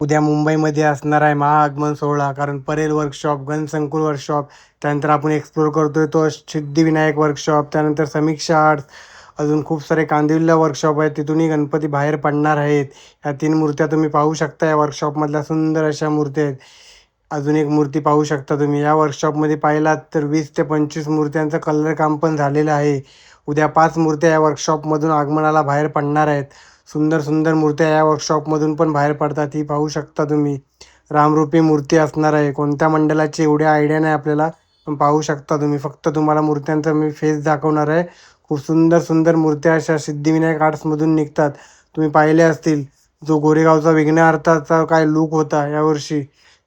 उद्या मुंबईमध्ये असणार आहे महाआगमन सोहळा. कारण परेल वर्कशॉप, गणसंकुल वर्कशॉप, त्यानंतर आपण एक्सप्लोर करतोय तो सिद्धिविनायक वर्कशॉप, त्यानंतर समीक्षा आर्ट्स, अजून खूप सारे कांदिवलीला वर्कशॉप आहेत. तिथूनही गणपती बाहेर पडणार आहेत. ह्या 3 मूर्त्या तुम्ही पाहू शकता. या वर्कशॉपमधल्या सुंदर अशा मूर्त्या आहेत. अजून एक मूर्ती पाहू शकता तुम्ही. या वर्कशॉपमध्ये पाहिलात तर 20 ते 25 मूर्त्यांचं कलर काम पण झालेलं आहे. उद्या 5 मूर्त्या या वर्कशॉपमधून आगमनाला बाहेर पडणार आहेत. सुंदर सुंदर मूर्त्या या वर्कशॉपमधून पण बाहेर पडतात. ही पाहू शकता तुम्ही. रामरूपी मूर्ती असणार आहे. कोणत्या मंडळाची एवढी आयडिया नाही आपल्याला, पण पाहू शकता तुम्ही. फक्त तुम्हाला मूर्त्यांचा मी फेस दाखवणार आहे. खूप सुंदर सुंदर मूर्त्या अशा सिद्धिविनायक आर्ट्समधून निघतात. तुम्ही पाहिले असतील, जो गोरेगावचा विघ्नहर्ताचा काय लूक होता यावर्षी,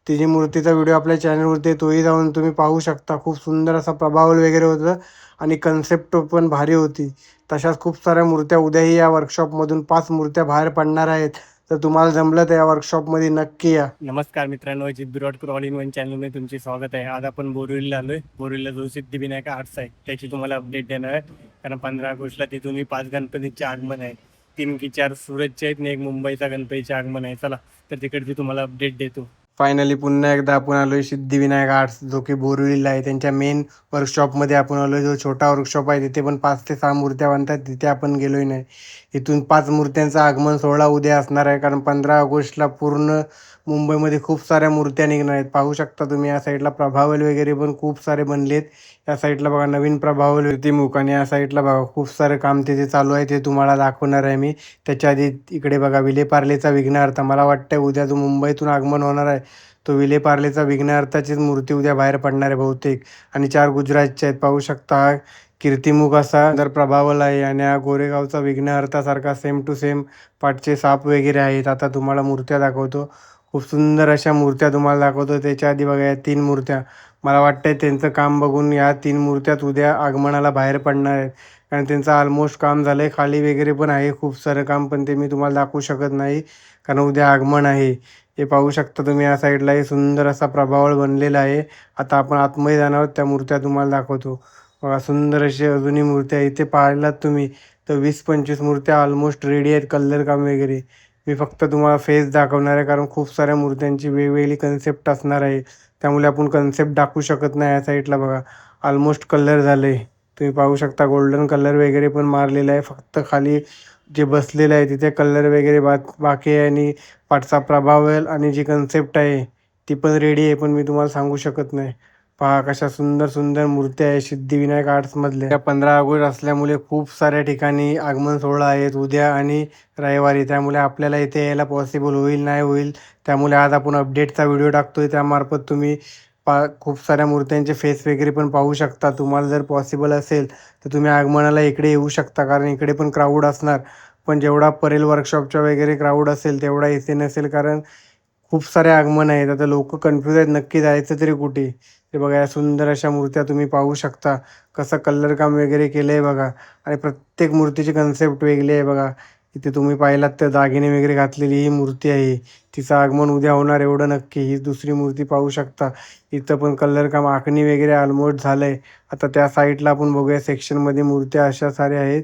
तिची मूर्तीचा व्हिडिओ आपल्या चॅनलवरती तोही जाऊन तुम्ही पाहू शकता. खूप सुंदर असा प्रभावल वगैरे होतं आणि कन्सेप्ट पण भारी होती. तशाच खूप साऱ्या मूर्त्या उद्याही या वर्कशॉपमधून 5 मूर्त्या बाहेर पडणार आहेत. तर तुम्हाला जमलं तर या वर्कशॉपमध्ये नक्की या. नमस्कार मित्रांनो, जिब्बिरॉड ऑल इन वन चॅनलमध्ये तुमचे स्वागत आहे. आज आपण बोरिवलीला आलो आहे. बोरिवलीला जो सिद्धिविनायक आर्ट्स आहे त्याची तुम्हाला अपडेट देणार आहे. कारण 15 ऑगस्टला तिथूनही 5 गणपतीचे आगमन आहे. 3 की 4 सुरतचे आहेत आणि एक मुंबईचा गणपतीचे आगमन आहे. चला तर तिकडची तुम्हाला अपडेट देतो. फायनली पुन्हा एकदा आपण आलोय सिद्धिविनायक आर्ट्स, जो की बोरिवलीला आहे. त्यांच्या मेन वर्कशॉपमध्ये आपण आलोय. जो छोटा वर्कशॉप आहे तिथे पण 5 ते 6 मूर्त्या बनतात. तिथे आपण गेलोय नाही. इथून 5 मूर्त्यांचा आगमन सोहळा उद्या असणार आहे. कारण 15 ऑगस्टला पूर्ण मुंबईमध्ये खूप साऱ्या मूर्त्या निघणार आहेत. पाहू शकता तुम्ही. या साईडला प्रभावल वगैरे पण खूप सारे बनलेत. या साईडला बघा नवीन प्रभावल प्रतिमुख, आणि या साईडला बघा खूप सारं काम तिथे चालू आहे. ते तुम्हाला दाखवणार आहे मी. त्याच्या आधी इकडे बघा विलेपार्लेचा विघ्नहर्ता. मला वाटतं उद्या जो मुंबईतून आगमन होणार आहे तो विलेपार्लेचा विघ्नहर्ताचीच मूर्ती उद्या बाहेर पडणार आहे बहुतेक. आणि 4 गुजरातच्या आहेत. पाहू शकता. हा कीर्तिमुख असा जर प्रभावल आहे आणि हा गोरेगावचा विघ्नहर्तासारखा सेम टू सेम पाठचे साप वगैरे आहेत. आता तुम्हाला मूर्त्या दाखवतो. खूप सुंदर अशा मूर्त्या तुम्हाला दाखवतो. त्याच्या आधी बघा या 3 मूर्त्या. मला वाटतंय त्यांचं काम बघून या 3 मूर्त्याच उद्या आगमनाला बाहेर पडणार आहेत. कारण त्यांचं ऑलमोस्ट काम झालं आहे. खाली वगैरे पण आहे खूप सारं काम, पण ते मी तुम्हाला दाखवू शकत नाही कारण उद्या आगमन आहे. हे पाहू शकता तुम्ही. या साईडला हे सुंदर असा प्रभावळ बनलेला आहे. आता आपण आतमध्ये जाणार आहोत. त्या मूर्त्या तुम्हाला दाखवतो. बघा सुंदर अशी अजूनही मूर्त्या इथे पाहिलात तुम्ही तर 20-25 मूर्त्या ऑलमोस्ट रेडी आहेत. कलर काम वगैरे मी फक्त तुम्हाला फेस दाखवणार आहे. कारण खूप साऱ्या मूर्त्यांची वेगवेगळी कन्सेप्ट असणार आहे. त्यामुळे आपण कन्सेप्ट दाखवू शकत नाही. या साईडला बघा ऑलमोस्ट कलर झाले. तुम्ही पाहू शकता गोल्डन कलर वगैरे पण मारलेला आहे. फक्त खाली जे बसलेलं आहे तिथे कलर वगैरे बाकी आहे. आणि पाठचा प्रभावल आणि जी कन्सेप्ट आहे ती पण रेडी आहे, पण मी तुम्हाला सांगू शकत नाही. पहा कशा सुंदर सुंदर मूर्त्या आहे सिद्धिविनायक आर्ट्समधल्या. त्या 15 ऑगस्ट असल्यामुळे खूप साऱ्या ठिकाणी आगमन सोहळा आहेत उद्या आणि रविवारी. त्यामुळे आपल्याला इथे यायला पॉसिबल होईल नाही होईल. त्यामुळे आज आपण अपडेटचा व्हिडिओ टाकतोय. त्यामार्फत तुम्ही खूप साऱ्या मूर्त्यांचे फेस वगैरे पण पाहू शकता. तुम्हाला जर पॉसिबल असेल तर तुम्ही आगमनाला इकडे येऊ शकता. कारण इकडे पण क्राऊड असणार. पण जेवढा परेल वर्कशॉपच्या वगैरे क्राऊड असेल तेवढा इथे नसेल. कारण खूप सारे आगमन आहेत. आता लोक कन्फ्यूज आहेत नक्की जायचं तरी कुठे. हे बघा या सुंदर अशा मूर्त्या तुम्ही पाहू शकता. कसं कलर काम वगैरे केलं आहे बघा. आणि प्रत्येक मूर्तीची कन्सेप्ट वेगळी आहे बघा. इथे तुम्ही पाहिलात तर दागिने वगैरे घातलेली ही मूर्ती आहे. तिचं आगमन उद्या होणार एवढं नक्की. ही दुसरी मूर्ती पाहू शकता. इथं पण कलर काम आखणी वगैरे ऑलमोस्ट झालं आहे. आता त्या साईडला आपण बघूया सेक्शनमध्ये मूर्त्या अशा साऱ्या आहेत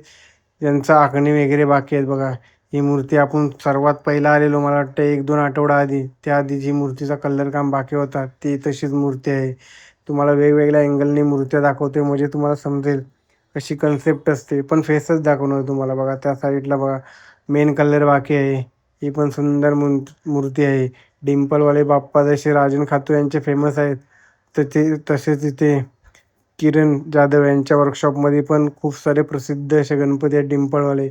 ज्यांचं आखणी वगैरे बाकी आहेत बघा. ही मूर्ती आपण सर्वात पहिला आलेलो मला वाटतं 1-2 आठवडा आधी. त्याआधी जी मूर्तीचा कलर काम बाकी होता ती तशीच मूर्ती आहे. तुम्हाला वेगवेगळ्या अँगलनी मूर्त्या दाखवते म्हणजे तुम्हाला समजेल कशी कन्सेप्ट असते. पण फेसच दाखवणार तुम्हाला. बघा त्या साईडला बघा मेन कलर बाकी आहे. ही पण सुंदर मूर्ती आहे. डिंपलवाले बाप्पा जसे राजन खातू यांचे फेमस आहेत तर ते तसेच इथे किरण जाधव यांच्या वर्कशॉपमध्ये पण खूप सारे प्रसिद्ध असे गणपती आहेत डिंपळवाले.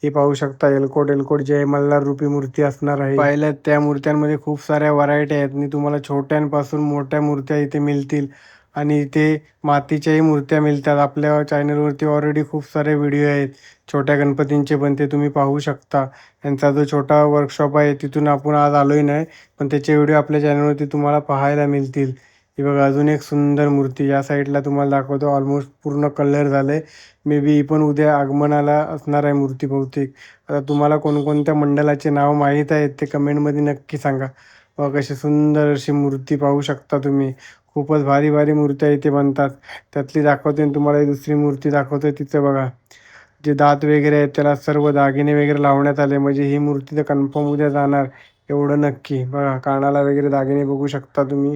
हे पाहू शकता. एलकोट एलकोट जय मल्हार रूपी मूर्ती असणार आहे. पाहिल्यात त्या मूर्त्यांमध्ये खूप साऱ्या व्हरायटी आहेत आणि तुम्हाला छोट्यांपासून मोठ्या मूर्त्या इथे मिळतील. आणि इथे मातीच्याही मूर्त्या मिळतात. आपल्या चॅनलवरती ऑलरेडी खूप सारे व्हिडिओ आहेत छोट्या गणपतींचे, पण ते तुम्ही पाहू शकता. यांचा जो छोटा वर्कशॉप आहे तिथून आपण आज आलोय नाही, पण त्याचे व्हिडिओ आपल्या चॅनलवरती तुम्हाला पाहायला मिळतील. ही बघा अजून एक सुंदर मूर्ती या साईडला तुम्हाला दाखवतो. ऑलमोस्ट पूर्ण कलर झाले. मे बी ही पण उद्या आगमनाला असणार आहे मूर्ती बहुतेक. आता तुम्हाला कोणकोणत्या मंडळाचे नाव माहीत आहेत ते कमेंटमध्ये नक्की सांगा. बघा कशी सुंदर अशी मूर्ती पाहू शकता तुम्ही. खूपच भारी भारी मूर्त्या इथे बनतात. त्यातली दाखवते आणि तुम्हाला ही दुसरी मूर्ती दाखवते. तिचं बघा जे दात वगैरे आहेत त्याला सर्व दागिने वगैरे लावण्यात आले. म्हणजे ही मूर्ती तर कन्फर्म उद्या जाणार. एवढं नक्की. बघा कानाला वगैरे दागिने बघू शकता तुम्ही.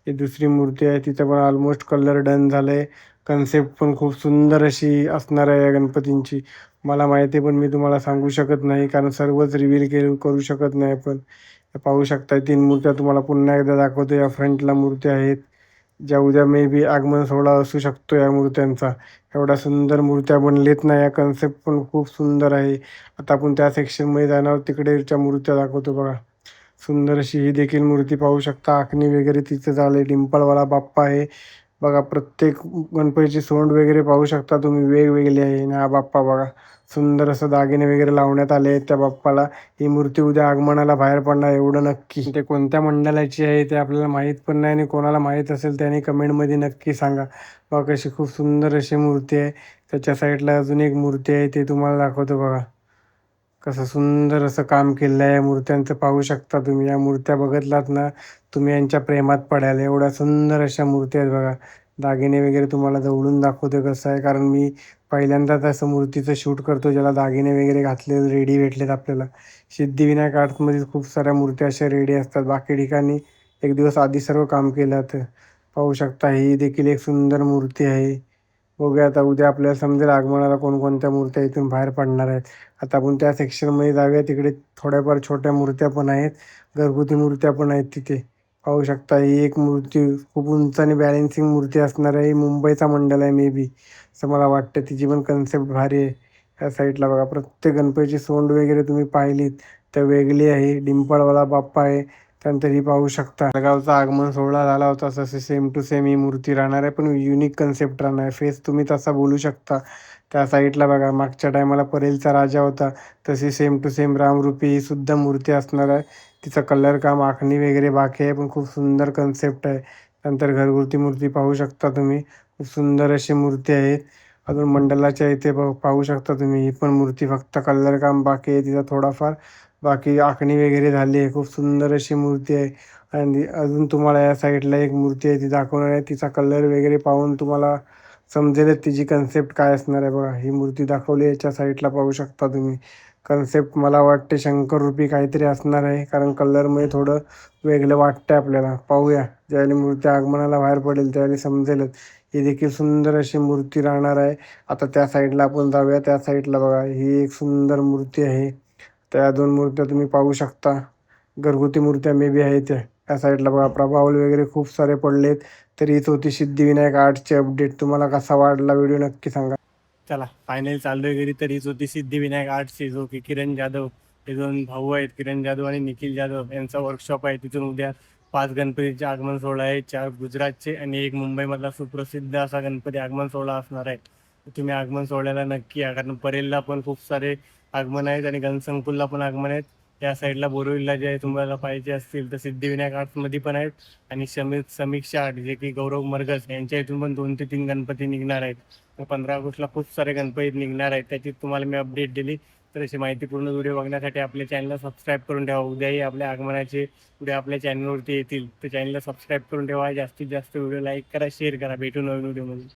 ही दुसरी मूर्ती आहे, तिथं पण ऑलमोस्ट कलर डन झालंय. कन्सेप्ट पण खूप सुंदर अशी असणार आहे या गणपतींची. मला माहिती आहे, पण मी तुम्हाला सांगू शकत नाही, कारण सर्वच रिव्हील करू शकत नाही आपण. पाहू शकता 3 मूर्त्या तुम्हाला पुन्हा एकदा दाखवतो. या फ्रंटला मूर्त्या आहेत, ज्या उद्या मे बी आगमन सोहळा असू शकतो या मूर्त्यांचा. एवढ्या सुंदर मूर्त्या बनलेत ना, या कन्सेप्ट पण खूप सुंदर आहे. आता आपण त्या सेक्शनमध्ये जाणार, तिकडेच्या मूर्त्या दाखवतो बघा. सुंदर अशी ही देखील मूर्ती पाहू शकता. आखणी वगैरे तिचं झालंय. डिंपलवाला बाप्पा आहे बघा. प्रत्येक गणपतीची सोंड वगैरे पाहू शकता तुम्ही, वेगवेगळी आहे. आणि हा बाप्पा बघा, सुंदर असं दागिने वगैरे लावण्यात आले आहेत त्या बाप्पाला. ही मूर्ती उद्या आगमनाला बाहेर पडणार एवढं नक्की. ते कोणत्या मंडळाची आहे ते आपल्याला माहीत पण नाही, आणि कोणाला माहीत असेल त्याने कमेंटमध्ये नक्की सांगा. बघा कशी खूप सुंदर अशी मूर्ती आहे. त्याच्या साईडला अजून एक मूर्ती आहे, ते तुम्हाला दाखवतो बघा. कसं सुंदर असं काम केलेलं आहे या मूर्त्यांचं, पाहू शकता तुम्ही. या मूर्त्या बघितलात ना, तुम्ही यांच्या प्रेमात पडाल. एवढ्या सुंदर अशा मूर्त्या आहेत बघा. दागिने वगैरे तुम्हाला जवळून दाखवते कसं आहे, कारण मी पहिल्यांदाच असं मूर्तीचं शूट करतो ज्याला दागिने वगैरे घातले रेडी भेटलेत आपल्याला. सिद्धिविनायक आर्ट्समध्ये खूप साऱ्या मूर्त्या अशा रेडी असतात, बाकी ठिकाणी एक दिवस आधी सर्व काम केलं जातं. पाहू शकता ही देखील एक सुंदर मूर्ती आहे. बघूया आता उद्या आपल्याला समजेल आगमनाला कोणकोणत्या मूर्त्या इथून बाहेर पडणार आहेत. आता आपण त्या सेक्शनमध्ये जाऊया. तिकडे थोड्याफार छोट्या मूर्त्या पण आहेत, घरगुती मूर्त्या पण आहेत तिथे. पाहू शकता ही एक मूर्ती खूप उंच आणि बॅलेन्सिंग मूर्ती असणार आहे. ही मुंबईचा मंडळ आहे मे बी, असं मला वाटतं. तिची पण कन्सेप्ट भारी आहे. या साईडला बघा, प्रत्येक गणपतीची सोंड वगैरे तुम्ही पाहिलीत तर वेगळी आहे. डिंपळवाला बाप्पा आहे. त्यानंतर ही पाहू शकता जळगावचा आगमन सोहळा झाला होता तसं सेम टू सेम ही मूर्ती राहणार आहे, पण युनिक कन्सेप्ट राहणार आहे. फेस तुम्ही तसा बोलू शकता. त्या साईडला बघा, मागच्या टायमाला परेलचा राजा होता, तशी सेम टू सेम रामरूपी ही सुद्धा मूर्ती असणार आहे. तिचं कलर काम आखणी वगैरे बाकी आहे, पण खूप सुंदर कन्सेप्ट आहे. नंतर घरगुती मूर्ती पाहू शकता तुम्ही, खूप सुंदर अशी मूर्ती आहेत. अजून मंडलाच्या इथे पाहू शकता तुम्ही, ही पण मूर्ती फक्त कलर काम बाकी आहे तिचा थोडाफार, बाकी आखणी वगैरे झाली आहे. खूप सुंदर अशी मूर्ती आहे. आणि अजून तुम्हाला या साईडला एक मूर्ती आहे ती दाखवणार आहे. तिचा कलर वगैरे पाहून तुम्हाला समजेलच तिची कन्सेप्ट काय असणार आहे. बघा ही मूर्ती दाखवली, याच्या साईडला पाहू शकता तुम्ही. कन्सेप्ट मला वाटते शंकररूपी काहीतरी असणार आहे, कारण कलरमध्ये थोडं वेगळं वाटतं आपल्याला. पाहूया, ज्यावेळी मूर्ती आगमनाला बाहेर पडेल त्यावेळी समजेलच. ही देखील सुंदर अशी मूर्ती राहणार आहे. आता त्या साईडला आपण जाऊया. त्या साईडला बघा, ही एक सुंदर मूर्ती आहे. त्या 2 मूर्त्या तुम्ही पाहू शकता. घरगुती मूर्त्या मे बी आहेत त्या. त्या साईडला बघा, प्रभावल वगैरे खूप सारे पडलेत. तर हीच होती सिद्धिविनायक आर्टची अपडेट. तुम्हाला कसा वाटला व्हिडिओ नक्की सांगा. चला फायनल चाललोय घरी. तर हीच होती सिद्धिविनायक आर्टची, जो की किरण जाधव, हे 2 भाऊ आहेत, किरण जाधव आणि निखिल जाधव, यांचा वर्कशॉप आहे. तिथून उद्या 5 गणपतीचे आगमन सोहळा आहे, 4 गुजरातचे आणि 1 मुंबईमधला सुप्रसिद्ध असा गणपती आगमन सोहळा असणार आहे. तुम्ही आगमन सोहळ्याला नक्की या, कारण परेलला पण खूप सारे आगमन आहेत आणि गणसंकुलला पण आगमन आहेत. या साईडला बोरिवलीला जे तुम्हाला पाहिजे असतील तर सिद्धिविनायक आर्ट्समध्ये पण आहेत. आणि समीक्षा आर्ट, जे की गौरव मरगस, यांच्या इथून पण 2 ते 3 गणपती निघणार आहेत. 15 ऑगस्टला खूप सारे गणपती निघणार आहेत, त्याची तुम्हाला मी अपडेट दिली. तर अशी माहितीपूर्ण व्हिडिओ बघण्यासाठी आपल्या चॅनलला सबस्क्राईब करून ठेवा. उद्याही आपल्या आगमनाचे व्हिडिओ आपल्या चॅनलवरती येतील, तर चॅनलला सबस्क्राईब करून ठेवा. जास्तीत जास्त व्हिडिओ लाईक करा, शेअर करा. भेटू नवीन व्हिडिओमध्ये.